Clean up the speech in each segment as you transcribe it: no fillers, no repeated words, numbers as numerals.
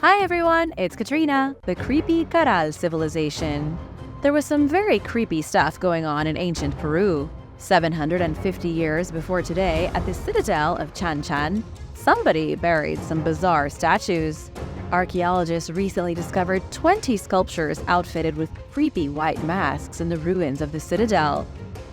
Hi everyone, it's Katrina, the creepy Caral civilization. There was some very creepy stuff going on in ancient Peru. 750 years before today, at the citadel of Chan Chan, somebody buried some bizarre statues. Archaeologists recently discovered 20 sculptures outfitted with creepy white masks in the ruins of the citadel.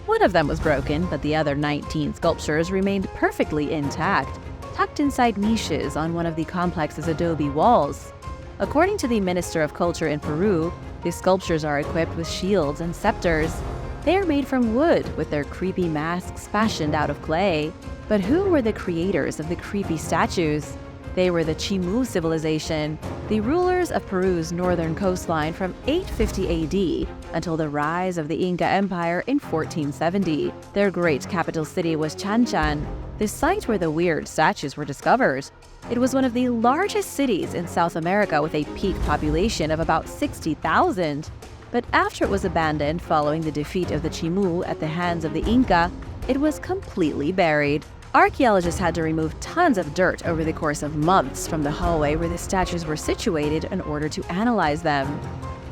One of them was broken, but the other 19 sculptures remained perfectly intact, tucked inside niches on one of the complex's adobe walls. According to the Minister of Culture in Peru, the sculptures are equipped with shields and scepters. They are made from wood, with their creepy masks fashioned out of clay. But who were the creators of the creepy statues? They were the Chimu civilization, the rulers of Peru's northern coastline from 850 AD until the rise of the Inca Empire in 1470. Their great capital city was Chan Chan, the site where the weird statues were discovered. It was one of the largest cities in South America with a peak population of about 60,000. But after it was abandoned following the defeat of the Chimu at the hands of the Inca, it was completely buried. Archaeologists had to remove tons of dirt over the course of months from the hallway where the statues were situated in order to analyze them.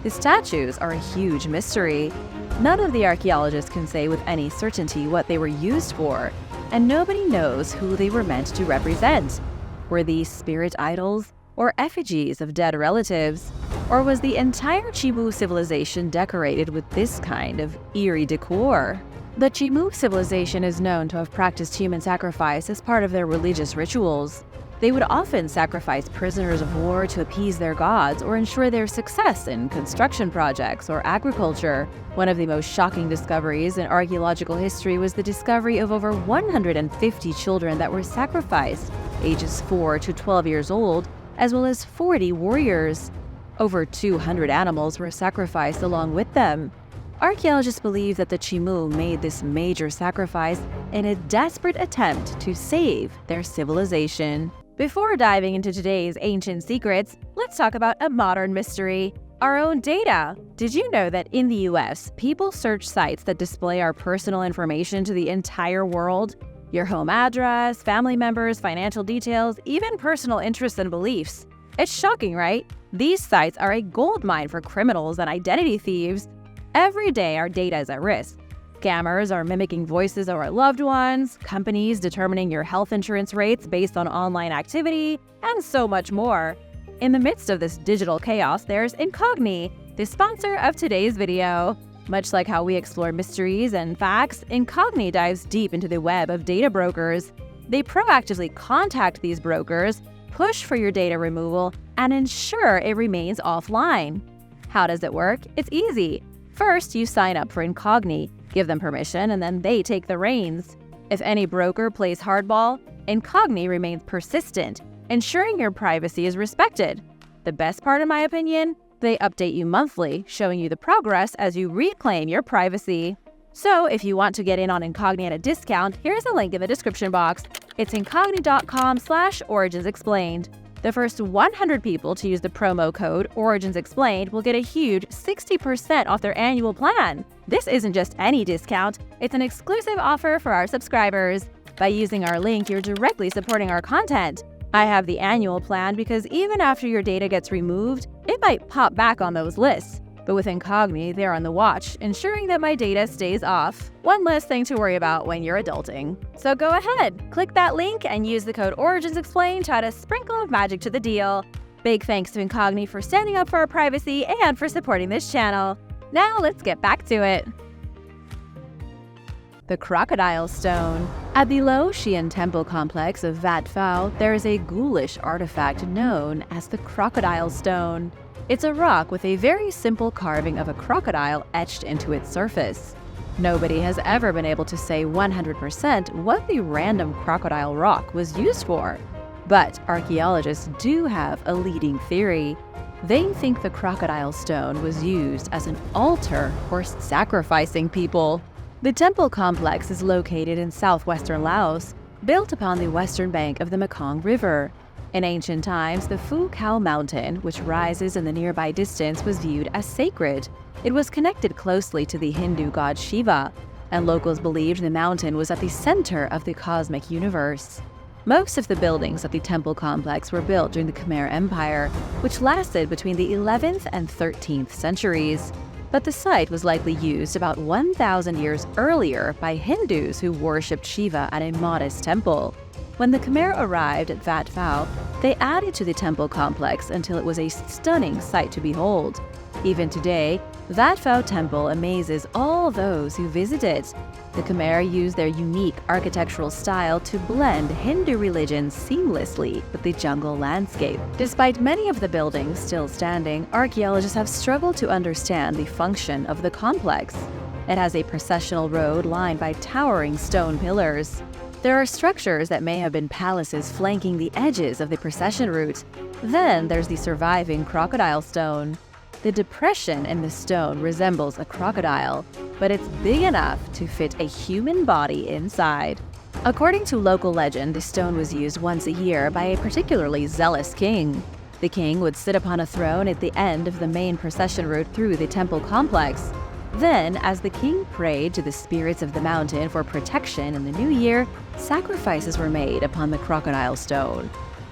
The statues are a huge mystery. None of the archaeologists can say with any certainty what they were used for, and nobody knows who they were meant to represent. Were these spirit idols or effigies of dead relatives? Or was the entire Chimu civilization decorated with this kind of eerie decor? The Chimu civilization is known to have practiced human sacrifice as part of their religious rituals. They would often sacrifice prisoners of war to appease their gods or ensure their success in construction projects or agriculture. One of the most shocking discoveries in archaeological history was the discovery of over 150 children that were sacrificed, ages 4 to 12 years old, as well as 40 warriors. Over 200 animals were sacrificed along with them. Archaeologists believe that the Chimu made this major sacrifice in a desperate attempt to save their civilization. Before diving into today's ancient secrets, let's talk about a modern mystery: our own data. Did you know that in the US, people search sites that display our personal information to the entire world? Your home address, family members, financial details, even personal interests and beliefs. It's shocking, right? These sites are a goldmine for criminals and identity thieves. Every day, our data is at risk. Scammers are mimicking voices of our loved ones, companies determining your health insurance rates based on online activity, and so much more. In the midst of this digital chaos, there's Incog, the sponsor of today's video. Much like how we explore mysteries and facts, Incog dives deep into the web of data brokers. They proactively contact these brokers, push for your data removal, and ensure it remains offline. How does it work? It's easy. First, you sign up for Incog, give them permission, and then they take the reins. If any broker plays hardball, Incog remains persistent, ensuring your privacy is respected. The best part, in my opinion, they update you monthly, showing you the progress as you reclaim your privacy. So if you want to get in on Incog at a discount, here's a link in the description box. It's incogni.com/originsexplained. The first 100 people to use the promo code OriginsExplained will get a huge 60% off their annual plan. This isn't just any discount, it's an exclusive offer for our subscribers. By using our link, you're directly supporting our content. I have the annual plan because even after your data gets removed, it might pop back on those lists. But with Incog, they're on the watch, ensuring that my data stays off. One less thing to worry about when you're adulting. So go ahead, click that link and use the code OriginsExplained to add a sprinkle of magic to the deal. Big thanks to Incog for standing up for our privacy and for supporting this channel. Now let's get back to it. The Crocodile Stone. At the Laotian temple complex of Wat Phao, there is a ghoulish artifact known as the Crocodile Stone. It's a rock with a very simple carving of a crocodile etched into its surface. Nobody has ever been able to say 100% what the random crocodile rock was used for. But archaeologists do have a leading theory. They think the crocodile stone was used as an altar for sacrificing people. The temple complex is located in southwestern Laos, built upon the western bank of the Mekong River. In ancient times, the Phu Khao Mountain, which rises in the nearby distance, was viewed as sacred. It was connected closely to the Hindu god Shiva, and locals believed the mountain was at the center of the cosmic universe. Most of the buildings of the temple complex were built during the Khmer Empire, which lasted between the 11th and 13th centuries. But the site was likely used about 1,000 years earlier by Hindus who worshipped Shiva at a modest temple. When the Khmer arrived at Wat Phao, they added to the temple complex until it was a stunning sight to behold. Even today, Wat Phao Temple amazes all those who visit it. The Khmer used their unique architectural style to blend Hindu religion seamlessly with the jungle landscape. Despite many of the buildings still standing, archaeologists have struggled to understand the function of the complex. It has a processional road lined by towering stone pillars. There are structures that may have been palaces flanking the edges of the procession route. Then there's the surviving crocodile stone. The depression in the stone resembles a crocodile, but it's big enough to fit a human body inside. According to local legend, the stone was used once a year by a particularly zealous king. The king would sit upon a throne at the end of the main procession route through the temple complex. Then, as the king prayed to the spirits of the mountain for protection in the new year, sacrifices were made upon the crocodile stone.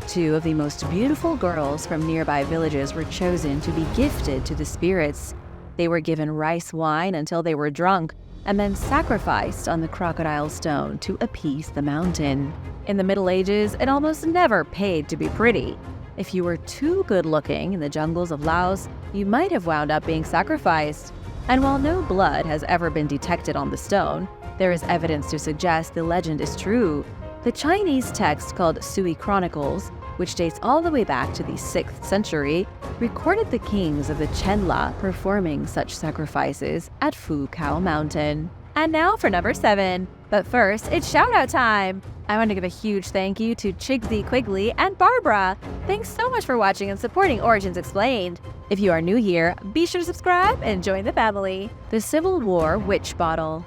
2 of the most beautiful girls from nearby villages were chosen to be gifted to the spirits. They were given rice wine until they were drunk, and then sacrificed on the crocodile stone to appease the mountain. In the Middle Ages, it almost never paid to be pretty. If you were too good-looking in the jungles of Laos, you might have wound up being sacrificed. And while no blood has ever been detected on the stone, there is evidence to suggest the legend is true. The Chinese text called Sui Chronicles, which dates all the way back to the 6th century, recorded the kings of the Chenla performing such sacrifices at Phu Khao Mountain. And now for number 7. But first, it's shout-out time! I want to give a huge thank you to Chigsy Quigley and Barbara. Thanks so much for watching and supporting Origins Explained. If you are new here, be sure to subscribe and join the family. The Civil War Witch Bottle.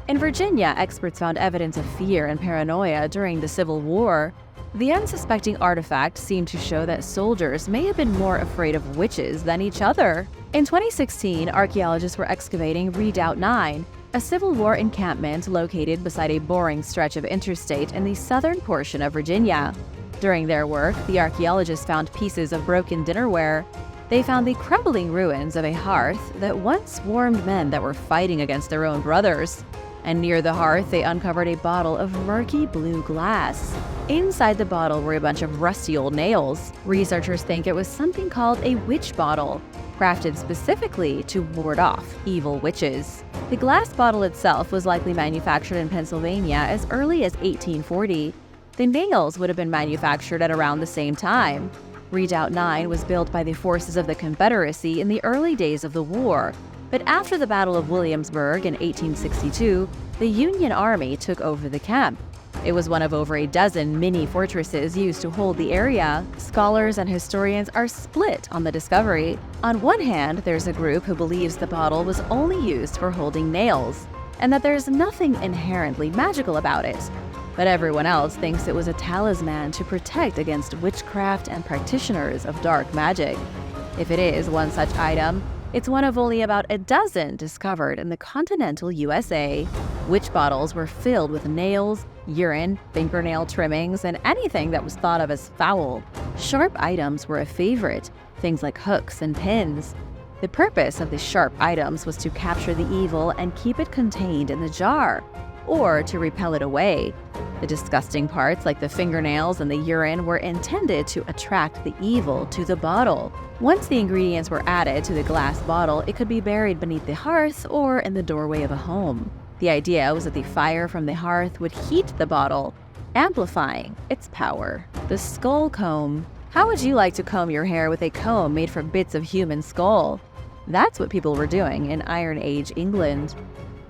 In Virginia, experts found evidence of fear and paranoia during the Civil War. The unsuspecting artifact seemed to show that soldiers may have been more afraid of witches than each other. In 2016, archaeologists were excavating Redoubt 9, a Civil War encampment located beside a boring stretch of interstate in the southern portion of Virginia. During their work, the archaeologists found pieces of broken dinnerware. They found the crumbling ruins of a hearth that once warmed men that were fighting against their own brothers. And near the hearth, they uncovered a bottle of murky blue glass. Inside the bottle were a bunch of rusty old nails. Researchers think it was something called a witch bottle, crafted specifically to ward off evil witches. The glass bottle itself was likely manufactured in Pennsylvania as early as 1840. The nails would have been manufactured at around the same time. Redoubt 9 was built by the forces of the Confederacy in the early days of the war. But after the Battle of Williamsburg in 1862, the Union Army took over the camp. It was one of over a dozen mini-fortresses used to hold the area. Scholars and historians are split on the discovery. On one hand, there's a group who believes the bottle was only used for holding nails, and that there's nothing inherently magical about it. But everyone else thinks it was a talisman to protect against witchcraft and practitioners of dark magic. If it is one such item, it's one of only about a dozen discovered in the continental USA. Witch bottles were filled with nails, urine, fingernail trimmings, and anything that was thought of as foul. Sharp items were a favorite, things like hooks and pins. The purpose of the sharp items was to capture the evil and keep it contained in the jar, or to repel it away. The disgusting parts, like the fingernails and the urine, were intended to attract the evil to the bottle. Once the ingredients were added to the glass bottle, it could be buried beneath the hearth or in the doorway of a home. The idea was that the fire from the hearth would heat the bottle, amplifying its power. The skull comb. How would you like to comb your hair with a comb made from bits of human skull? That's what people were doing in Iron Age England.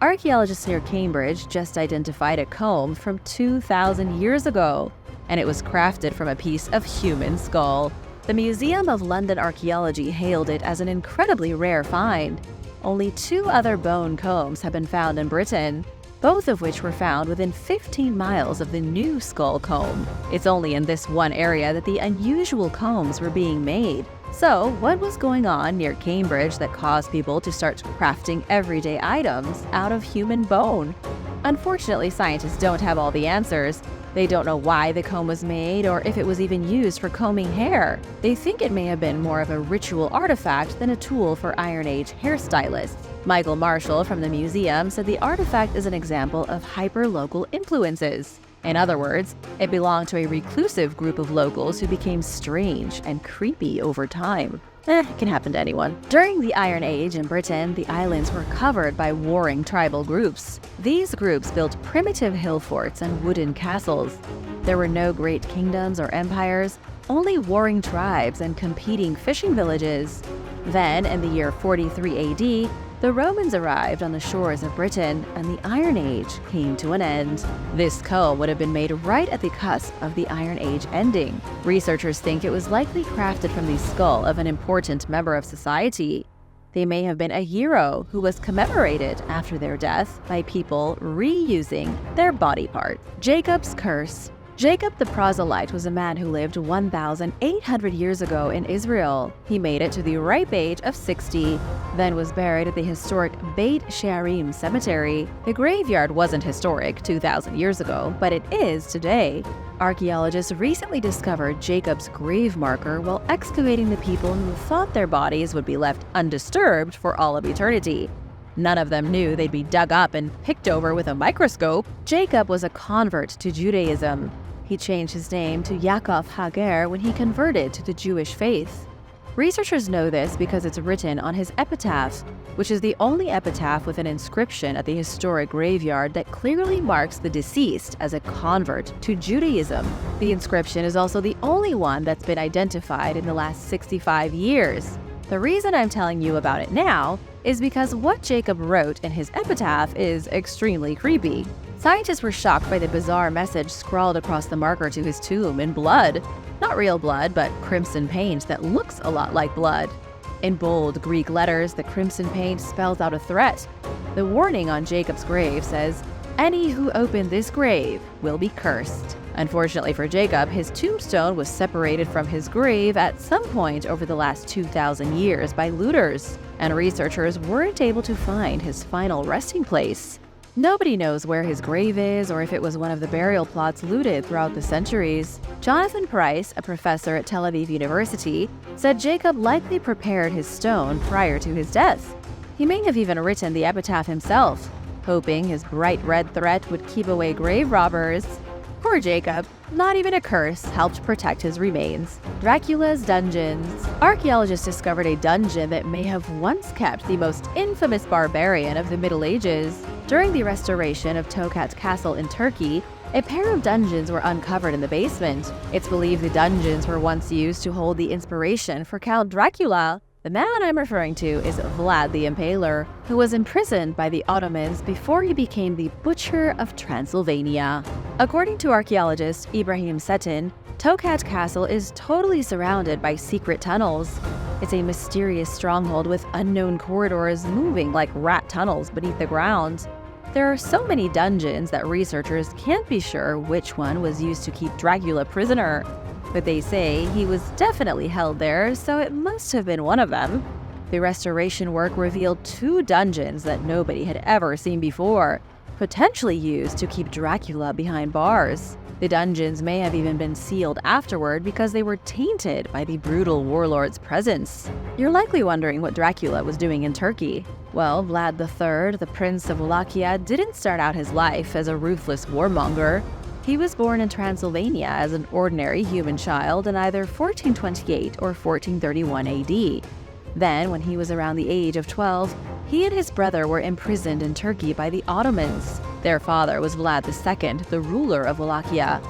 Archaeologists near Cambridge just identified a comb from 2,000 years ago, and it was crafted from a piece of human skull. The Museum of London Archaeology hailed it as an incredibly rare find. Only 2 other bone combs have been found in Britain, both of which were found within 15 miles of the new skull comb. It's only in this one area that the unusual combs were being made. So, what was going on near Cambridge that caused people to start crafting everyday items out of human bone? Unfortunately, scientists don't have all the answers, They don't know why the comb was made or if it was even used for combing hair. They think it may have been more of a ritual artifact than a tool for Iron Age hairstylists. Michael Marshall from the museum said the artifact is an example of hyper-local influences. In other words, it belonged to a reclusive group of locals who became strange and creepy over time. It can happen to anyone. During the Iron Age in Britain, the islands were covered by warring tribal groups. These groups built primitive hill forts and wooden castles. There were no great kingdoms or empires, only warring tribes and competing fishing villages. Then, in the year 43 AD, the Romans arrived on the shores of Britain, and the Iron Age came to an end. This comb would have been made right at the cusp of the Iron Age ending. Researchers think it was likely crafted from the skull of an important member of society. They may have been a hero who was commemorated after their death by people reusing their body part. Jacob's curse. Jacob the proselyte was a man who lived 1,800 years ago in Israel. He made it to the ripe age of 60, then was buried at the historic Beit Shearim cemetery. The graveyard wasn't historic 2,000 years ago, but it is today. Archaeologists recently discovered Jacob's grave marker while excavating the people who thought their bodies would be left undisturbed for all of eternity. None of them knew they'd be dug up and picked over with a microscope. Jacob was a convert to Judaism. He changed his name to Yaakov Hager when he converted to the Jewish faith. Researchers know this because it's written on his epitaph, which is the only epitaph with an inscription at the historic graveyard that clearly marks the deceased as a convert to Judaism. The inscription is also the only one that's been identified in the last 65 years. The reason I'm telling you about it now is because what Jacob wrote in his epitaph is extremely creepy. Scientists were shocked by the bizarre message scrawled across the marker to his tomb in blood. Not real blood, but crimson paint that looks a lot like blood. In bold Greek letters, the crimson paint spells out a threat. The warning on Jacob's grave says, "Any who open this grave will be cursed." Unfortunately for Jacob, his tombstone was separated from his grave at some point over the last 2,000 years by looters, and researchers weren't able to find his final resting place. Nobody knows where his grave is or if it was one of the burial plots looted throughout the centuries. Jonathan Price, a professor at Tel Aviv University, said Jacob likely prepared his stone prior to his death. He may have even written the epitaph himself, hoping his bright red threat would keep away grave robbers. Poor Jacob. Not even a curse helped protect his remains. Dracula's dungeons. Archaeologists discovered a dungeon that may have once kept the most infamous barbarian of the Middle Ages. During the restoration of Tokat Castle in Turkey, a pair of dungeons were uncovered in the basement. It's believed the dungeons were once used to hold the inspiration for Count Dracula. The man I'm referring to is Vlad the Impaler, who was imprisoned by the Ottomans before he became the Butcher of Transylvania. According to archaeologist Ibrahim Setin, Tokat Castle is totally surrounded by secret tunnels. It's a mysterious stronghold with unknown corridors moving like rat tunnels beneath the ground. There are so many dungeons that researchers can't be sure which one was used to keep Dracula prisoner. But they say he was definitely held there, so it must have been one of them. The restoration work revealed 2 dungeons that nobody had ever seen before, potentially used to keep Dracula behind bars. The dungeons may have even been sealed afterward because they were tainted by the brutal warlord's presence. You're likely wondering what Dracula was doing in Turkey. Well, Vlad III, the Prince of Wallachia, didn't start out his life as a ruthless warmonger. He was born in Transylvania as an ordinary human child in either 1428 or 1431 AD. Then, when he was around the age of 12, he and his brother were imprisoned in Turkey by the Ottomans. Their father was Vlad II, the ruler of Wallachia.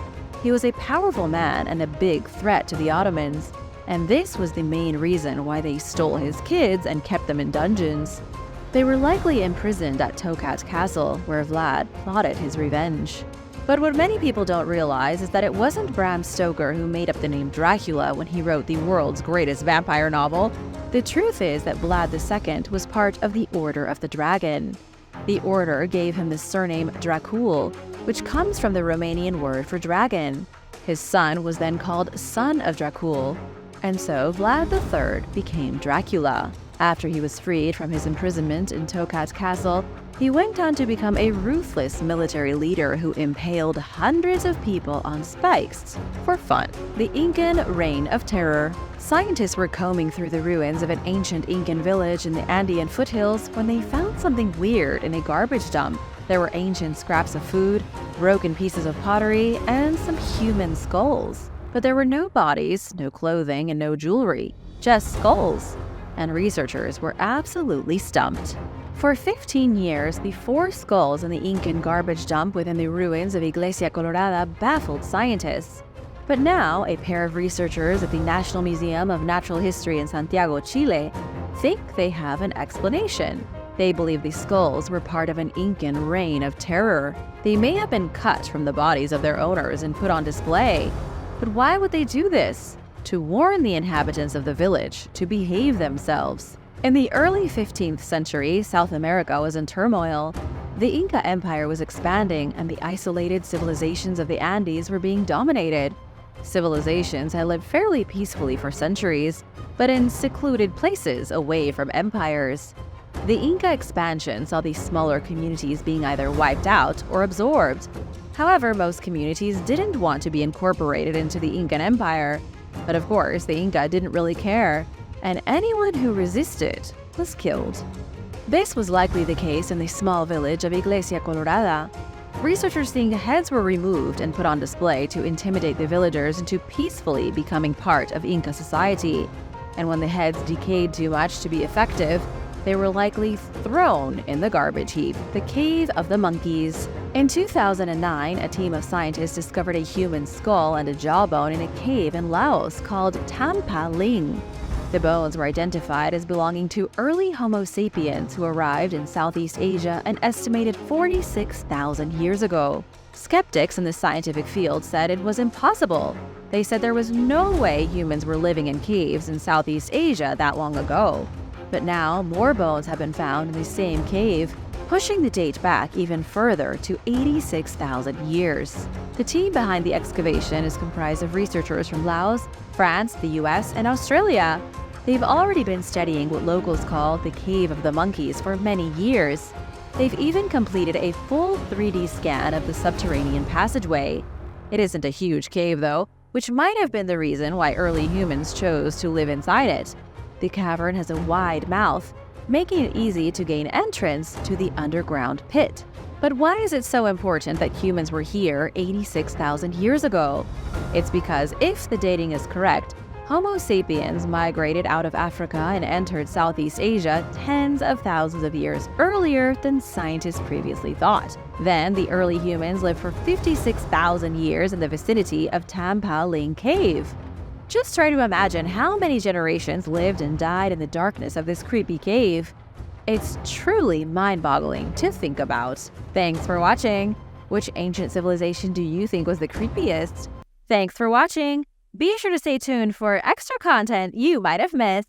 He was a powerful man and a big threat to the Ottomans, and this was the main reason why they stole his kids and kept them in dungeons. They were likely imprisoned at Tokat Castle, where Vlad plotted his revenge. But what many people don't realize is that it wasn't Bram Stoker who made up the name Dracula when he wrote the world's greatest vampire novel. The truth is that Vlad II was part of the Order of the Dragon. The order gave him the surname Dracul, which comes from the Romanian word for dragon. His son was then called Son of Dracul, and so Vlad III became Dracula. After he was freed from his imprisonment in Tokat Castle, He went on to become a ruthless military leader who impaled hundreds of people on spikes for fun. The Incan Reign of Terror. Scientists were combing through the ruins of an ancient Incan village in the Andean foothills when they found something weird in a garbage dump. There were ancient scraps of food, broken pieces of pottery, and some human skulls. But there were no bodies, no clothing, and no jewelry, just skulls. And researchers were absolutely stumped. For 15 years, the 4 skulls in the Incan garbage dump within the ruins of Iglesia Colorada baffled scientists. But now, a pair of researchers at the National Museum of Natural History in Santiago, Chile, think they have an explanation. They believe the skulls were part of an Incan reign of terror. They may have been cut from the bodies of their owners and put on display. But why would they do this? To warn the inhabitants of the village to behave themselves. In the early 15th century, South America was in turmoil. The Inca Empire was expanding, and the isolated civilizations of the Andes were being dominated. Civilizations had lived fairly peacefully for centuries, but in secluded places away from empires. The Inca expansion saw these smaller communities being either wiped out or absorbed. However, most communities didn't want to be incorporated into the Incan Empire. But of course, the Inca didn't really care, and anyone who resisted was killed. This was likely the case in the small village of Iglesia Colorada. Researchers think heads were removed and put on display to intimidate the villagers into peacefully becoming part of Inca society. And when the heads decayed too much to be effective, they were likely thrown in the garbage heap, the Cave of the Monkeys. In 2009, a team of scientists discovered a human skull and a jawbone in a cave in Laos called Tampa Ling. The bones were identified as belonging to early Homo sapiens who arrived in Southeast Asia an estimated 46,000 years ago. Skeptics in the scientific field said it was impossible. They said there was no way humans were living in caves in Southeast Asia that long ago. But now, more bones have been found in the same cave, pushing the date back even further to 86,000 years. The team behind the excavation is comprised of researchers from Laos, France, the US, and Australia. They've already been studying what locals call the Cave of the Monkeys for many years. They've even completed a full 3D scan of the subterranean passageway. It isn't a huge cave, though, which might have been the reason why early humans chose to live inside it. The cavern has a wide mouth, making it easy to gain entrance to the underground pit. But why is it so important that humans were here 86,000 years ago? It's because if the dating is correct, Homo sapiens migrated out of Africa and entered Southeast Asia tens of thousands of years earlier than scientists previously thought. Then, the early humans lived for 56,000 years in the vicinity of Tampa Ling Cave. Just try to imagine how many generations lived and died in the darkness of this creepy cave. It's truly mind-boggling to think about. Thanks for watching! Which ancient civilization do you think was the creepiest? Thanks for watching! Be sure to stay tuned for extra content you might have missed.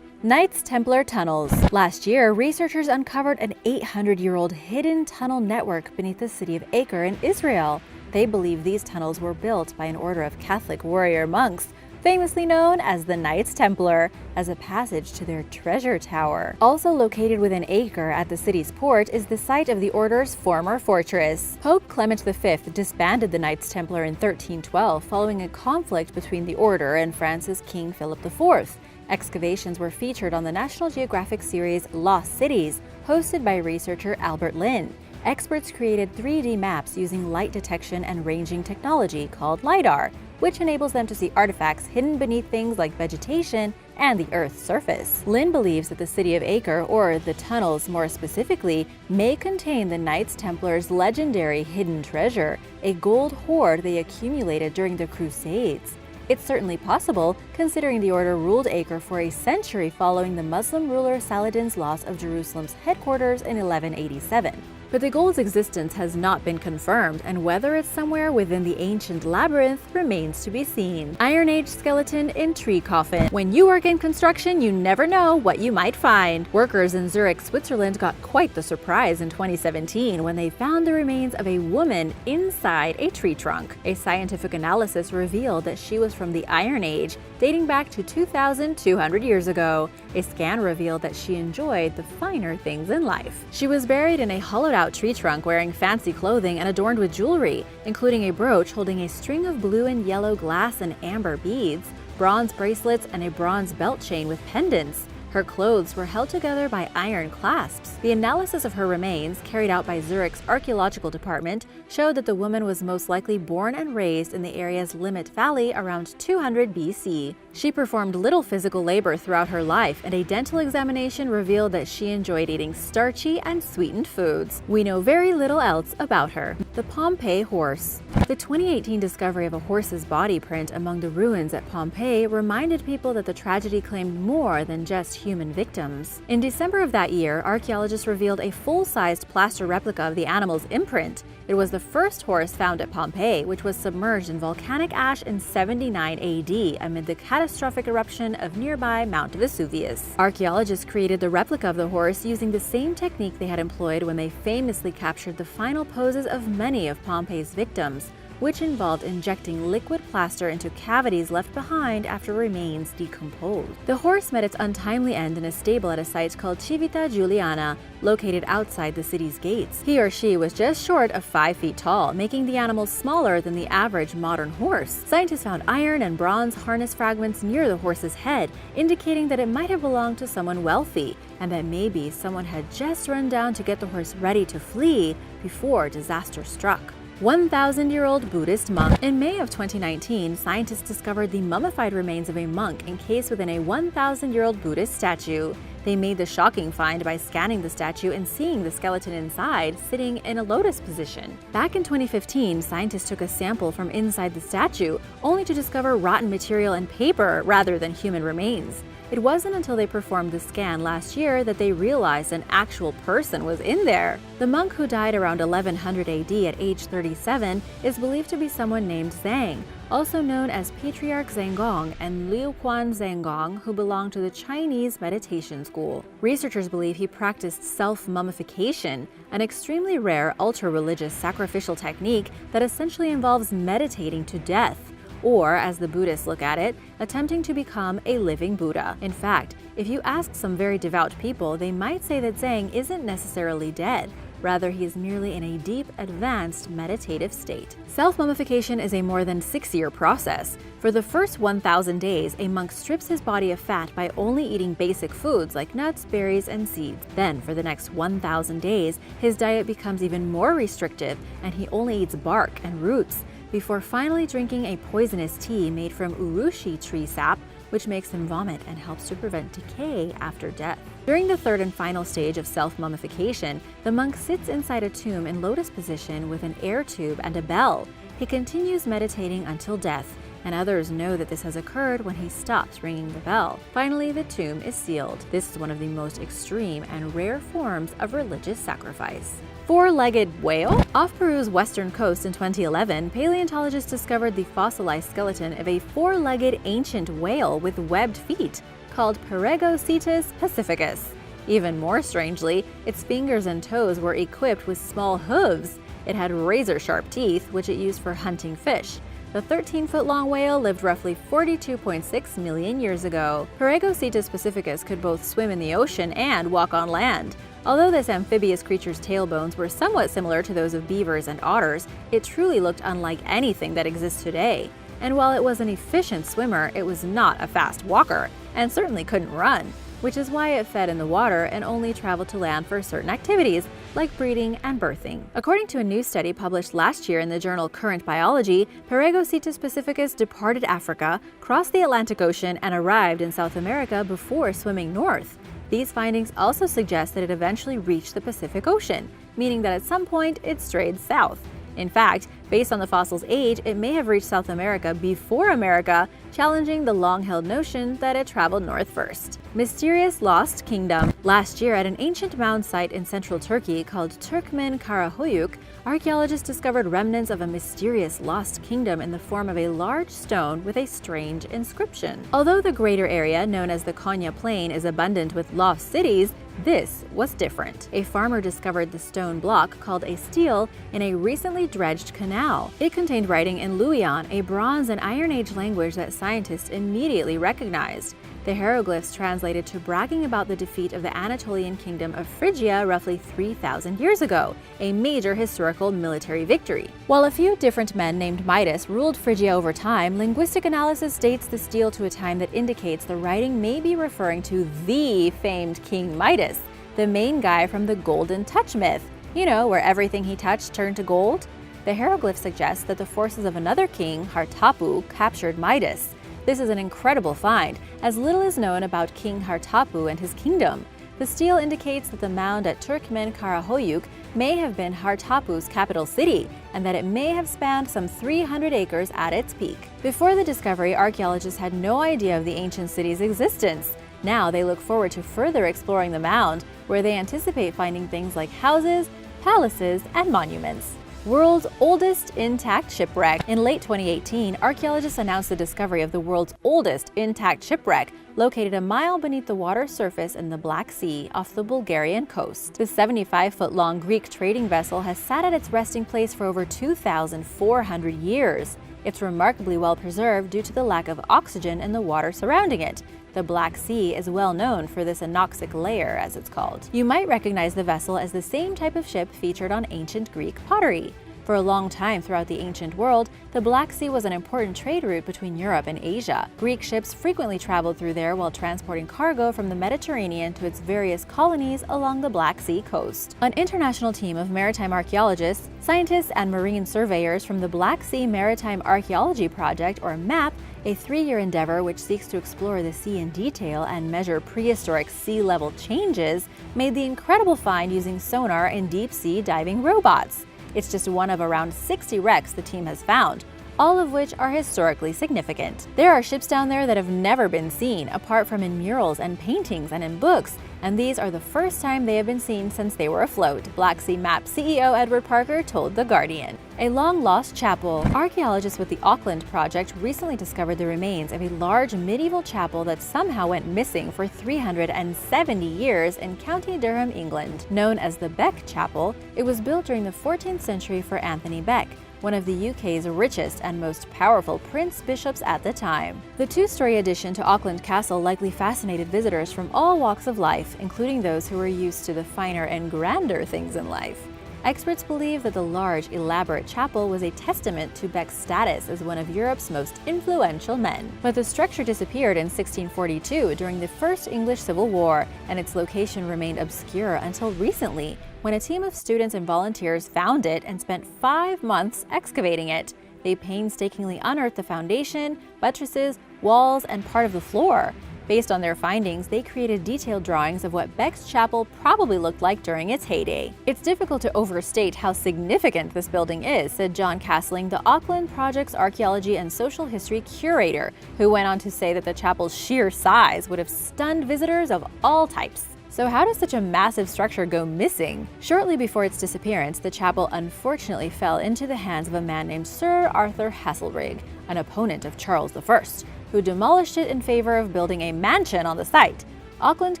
Knights Templar tunnels. Last year, researchers uncovered an 800-year-old hidden tunnel network beneath the city of Acre in Israel. They believe these tunnels were built by an order of Catholic warrior monks, famously known as the Knights Templar, as a passage to their treasure tower. Also located within Acre at the city's port is the site of the order's former fortress. Pope Clement V disbanded the Knights Templar in 1312 following a conflict between the order and France's King Philip IV. Excavations were featured on the National Geographic series Lost Cities, hosted by researcher Albert Lin. Experts created 3D maps using light detection and ranging technology called LiDAR, which enables them to see artifacts hidden beneath things like vegetation and the Earth's surface. Lin believes that the city of Acre, or the tunnels more specifically, may contain the Knights Templar's legendary hidden treasure, a gold hoard they accumulated during the Crusades. It's certainly possible, considering the order ruled Acre for a century following the Muslim ruler Saladin's loss of Jerusalem's headquarters in 1187. but the gull's existence has not been confirmed, and whether it's somewhere within the ancient labyrinth remains to be seen. Iron Age skeleton in tree coffin. When you work in construction, you never know what you might find. Workers in Zurich, Switzerland got quite the surprise in 2017 when they found the remains of a woman inside a tree trunk. A scientific analysis revealed that she was from the Iron Age, dating back to 2,200 years ago. A scan revealed that she enjoyed the finer things in life. She was buried in a hollowed-out tree trunk wearing fancy clothing and adorned with jewelry, including a brooch holding a string of blue and yellow glass and amber beads, bronze bracelets, and a bronze belt chain with pendants. Her clothes were held together by iron clasps. The analysis of her remains, carried out by Zurich's Archaeological department, showed that the woman was most likely born and raised in the area's Limmat Valley around 200 BC. She performed little physical labor throughout her life, and a dental examination revealed that she enjoyed eating starchy and sweetened foods. We know very little else about her. The Pompeii horse. The 2018 discovery of a horse's body print among the ruins at Pompeii reminded people that the tragedy claimed more than just human victims. In December of that year, archaeologists revealed a full-sized plaster replica of the animal's imprint. It was the first horse found at Pompeii, which was submerged in volcanic ash in 79 AD amid the catastrophic eruption of nearby Mount Vesuvius. Archaeologists created the replica of the horse using the same technique they had employed when they famously captured the final poses of many of Pompeii's victims, which involved injecting liquid plaster into cavities left behind after remains decomposed. The horse met its untimely end in a stable at a site called Civita Giuliana, located outside the city's gates. He or she was just short of 5 feet tall, making the animal smaller than the average modern horse. Scientists found iron and bronze harness fragments near the horse's head, indicating that it might have belonged to someone wealthy, and that maybe someone had just run down to get the horse ready to flee before disaster struck. 1,000-year-old Buddhist monk. In May of 2019, scientists discovered the mummified remains of a monk encased within a 1,000-year-old Buddhist statue. They made the shocking find by scanning the statue and seeing the skeleton inside, sitting in a lotus position. Back in 2015, scientists took a sample from inside the statue, only to discover rotten material and paper rather than human remains. It wasn't until they performed the scan last year that they realized an actual person was in there. The monk, who died around 1100 AD at age 37, is believed to be someone named Zhang, also known as Patriarch Zhangong and Liu Quan Zhangong, who belonged to the Chinese meditation school. Researchers believe he practiced self-mummification, an extremely rare ultra-religious sacrificial technique that essentially involves meditating to death, or, as the Buddhists look at it, attempting to become a living Buddha. In fact, if you ask some very devout people, they might say that Zhang isn't necessarily dead. Rather, he is merely in a deep, advanced meditative state. Self-mummification is a more than 6-year process. For the first 1,000 days, a monk strips his body of fat by only eating basic foods like nuts, berries, and seeds. Then, for the next 1,000 days, his diet becomes even more restrictive, and he only eats bark and roots, before finally drinking a poisonous tea made from urushi tree sap, which makes him vomit and helps to prevent decay after death. During the third and final stage of self-mummification, the monk sits inside a tomb in lotus position with an air tube and a bell. He continues meditating until death, and others know that this has occurred when he stops ringing the bell. Finally, the tomb is sealed. This is one of the most extreme and rare forms of religious sacrifice. Four-legged whale? Off Peru's western coast in 2011, paleontologists discovered the fossilized skeleton of a four-legged ancient whale with webbed feet, called Peregocetus pacificus. Even more strangely, its fingers and toes were equipped with small hooves. It had razor-sharp teeth, which it used for hunting fish. The 13-foot-long whale lived roughly 42.6 million years ago. Peregocetus pacificus could both swim in the ocean and walk on land. Although this amphibious creature's tailbones were somewhat similar to those of beavers and otters, it truly looked unlike anything that exists today. And while it was an efficient swimmer, it was not a fast walker, and certainly couldn't run, which is why it fed in the water and only traveled to land for certain activities, like breeding and birthing. According to a new study published last year in the journal Current Biology, Peregocetus pacificus departed Africa, crossed the Atlantic Ocean, and arrived in South America before swimming north. These findings also suggest that it eventually reached the Pacific Ocean, meaning that at some point it strayed south. In fact, Based on the fossil's age, it may have reached South America before America, challenging the long-held notion that it traveled north first. Mysterious Lost Kingdom. Last year, at an ancient mound site in central Turkey called Turkmen Karahoyuk, archaeologists discovered remnants of a mysterious lost kingdom in the form of a large stone with a strange inscription. Although the greater area, known as the Konya Plain, is abundant with lost cities, this was different. A farmer discovered the stone block called a stele in a recently dredged canal. It contained writing in Luwian, a Bronze and Iron Age language that scientists immediately recognized. The hieroglyphs translated to bragging about the defeat of the Anatolian kingdom of Phrygia roughly 3,000 years ago, a major historical military victory. While a few different men named Midas ruled Phrygia over time, linguistic analysis dates the stele to a time that indicates the writing may be referring to the famed King Midas, the main guy from the Golden Touch myth. You know, where everything he touched turned to gold? The hieroglyph suggests that the forces of another king, Hartapu, captured Midas. This is an incredible find, as little is known about King Hartapu and his kingdom. The stele indicates that the mound at Turkmen Karahoyuk may have been Hartapu's capital city, and that it may have spanned some 300 acres at its peak. Before the discovery, archaeologists had no idea of the ancient city's existence. Now they look forward to further exploring the mound, where they anticipate finding things like houses, palaces, and monuments. World's oldest intact shipwreck. In late 2018, archaeologists announced the discovery of the world's oldest intact shipwreck, located a mile beneath the water surface in the Black Sea off the Bulgarian coast. The 75-foot-long Greek trading vessel has sat at its resting place for over 2,400 years. It's remarkably well preserved due to the lack of oxygen in the water surrounding it. The Black Sea is well known for this anoxic layer, as it's called. You might recognize the vessel as the same type of ship featured on ancient Greek pottery. For a long time throughout the ancient world, the Black Sea was an important trade route between Europe and Asia. Greek ships frequently traveled through there while transporting cargo from the Mediterranean to its various colonies along the Black Sea coast. An international team of maritime archaeologists, scientists, and marine surveyors from the Black Sea Maritime Archaeology Project, or MAP, a 3-year endeavor which seeks to explore the sea in detail and measure prehistoric sea level changes, made the incredible find using sonar and deep-sea diving robots. It's just one of around 60 wrecks the team has found, all of which are historically significant. There are ships down there that have never been seen, apart from in murals and paintings and in books, and these are the first time they have been seen since they were afloat, Black Sea Map CEO Edward Parker told The Guardian. A long-lost chapel. Archaeologists with the Auckland Project recently discovered the remains of a large medieval chapel that somehow went missing for 370 years in County Durham, England. Known as the Beck Chapel, it was built during the 14th century for Anthony Beck, one of the UK's richest and most powerful prince-bishops at the time. The 2-story addition to Auckland Castle likely fascinated visitors from all walks of life, including those who were used to the finer and grander things in life. Experts believe that the large, elaborate chapel was a testament to Beck's status as one of Europe's most influential men. But the structure disappeared in 1642 during the First English Civil War, and its location remained obscure until recently, when a team of students and volunteers found it and spent 5 months excavating it. They painstakingly unearthed the foundation, buttresses, walls, and part of the floor. Based on their findings, they created detailed drawings of what Beck's chapel probably looked like during its heyday. It's difficult to overstate how significant this building is, said John Castling, the Auckland Project's archaeology and social history curator, who went on to say that the chapel's sheer size would have stunned visitors of all types. So how does such a massive structure go missing? Shortly before its disappearance, the chapel unfortunately fell into the hands of a man named Sir Arthur Hasselrig, an opponent of Charles I, who demolished it in favor of building a mansion on the site. Auckland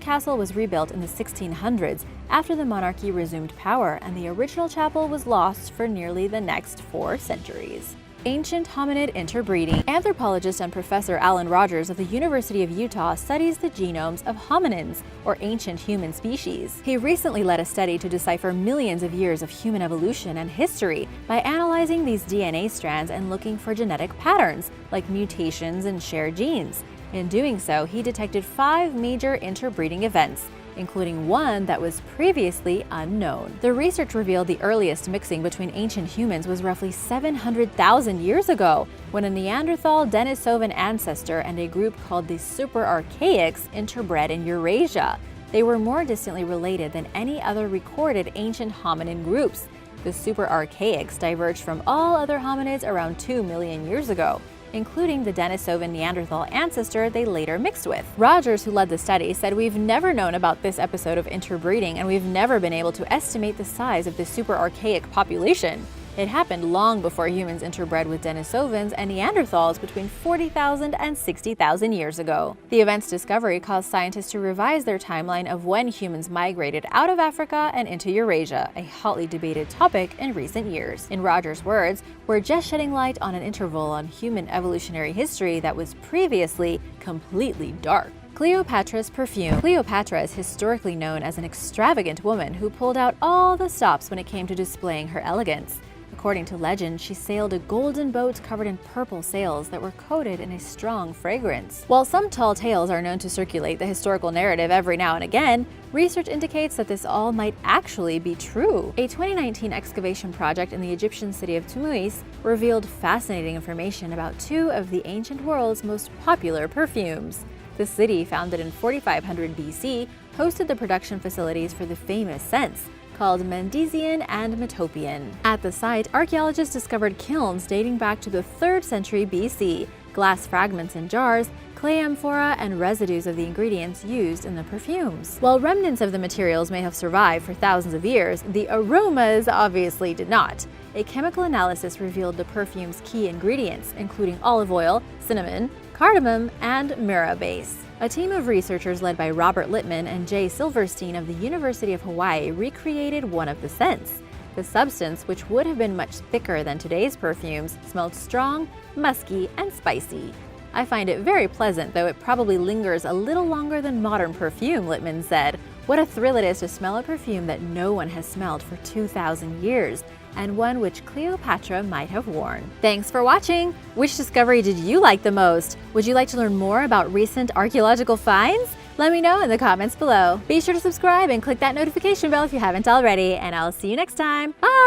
Castle was rebuilt in the 1600s after the monarchy resumed power, and the original chapel was lost for nearly the next 4 centuries. Ancient hominid interbreeding. Anthropologist and Professor Alan Rogers of the University of Utah studies the genomes of hominins, or ancient human species. He recently led a study to decipher millions of years of human evolution and history by analyzing these DNA strands and looking for genetic patterns, like mutations in shared genes. In doing so, he detected 5 major interbreeding events, including one that was previously unknown. The research revealed the earliest mixing between ancient humans was roughly 700,000 years ago, when a Neanderthal Denisovan ancestor and a group called the Superarchaics interbred in Eurasia. They were more distantly related than any other recorded ancient hominin groups, The super archaics diverged from all other hominids around 2 million years ago, including the Denisovan Neanderthal ancestor they later mixed with. Rogers, who led the study, said, "We've never known about this episode of interbreeding, and we've never been able to estimate the size of the super archaic population. It happened long before humans interbred with Denisovans and Neanderthals between 40,000 and 60,000 years ago." The event's discovery caused scientists to revise their timeline of when humans migrated out of Africa and into Eurasia, a hotly debated topic in recent years. In Rogers' words, "We're just shedding light on an interval on human evolutionary history that was previously completely dark." Cleopatra's perfume. Cleopatra is historically known as an extravagant woman who pulled out all the stops when it came to displaying her elegance. According to legend, she sailed a golden boat covered in purple sails that were coated in a strong fragrance. While some tall tales are known to circulate the historical narrative every now and again, research indicates that this all might actually be true. A 2019 excavation project in the Egyptian city of Timuis revealed fascinating information about two of the ancient world's most popular perfumes. The city, founded in 4500 BC, hosted the production facilities for the famous scents, called Mendesian and Metopian. At the site, archaeologists discovered kilns dating back to the 3rd century BC, glass fragments in jars, clay amphora, and residues of the ingredients used in the perfumes. While remnants of the materials may have survived for thousands of years, the aromas obviously did not. A chemical analysis revealed the perfume's key ingredients, including olive oil, cinnamon, cardamom, and myrrh base. A team of researchers led by Robert Littman and Jay Silverstein of the University of Hawaii recreated one of the scents. The substance, which would have been much thicker than today's perfumes, smelled strong, musky, and spicy. "I find it very pleasant, though it probably lingers a little longer than modern perfume," Littman said. "What a thrill it is to smell a perfume that no one has smelled for 2,000 years, and one which Cleopatra might have worn." Thanks for watching! Which discovery did you like the most? Would you like to learn more about recent archaeological finds? Let me know in the comments below. Be sure to subscribe and click that notification bell if you haven't already, and I'll see you next time. Bye!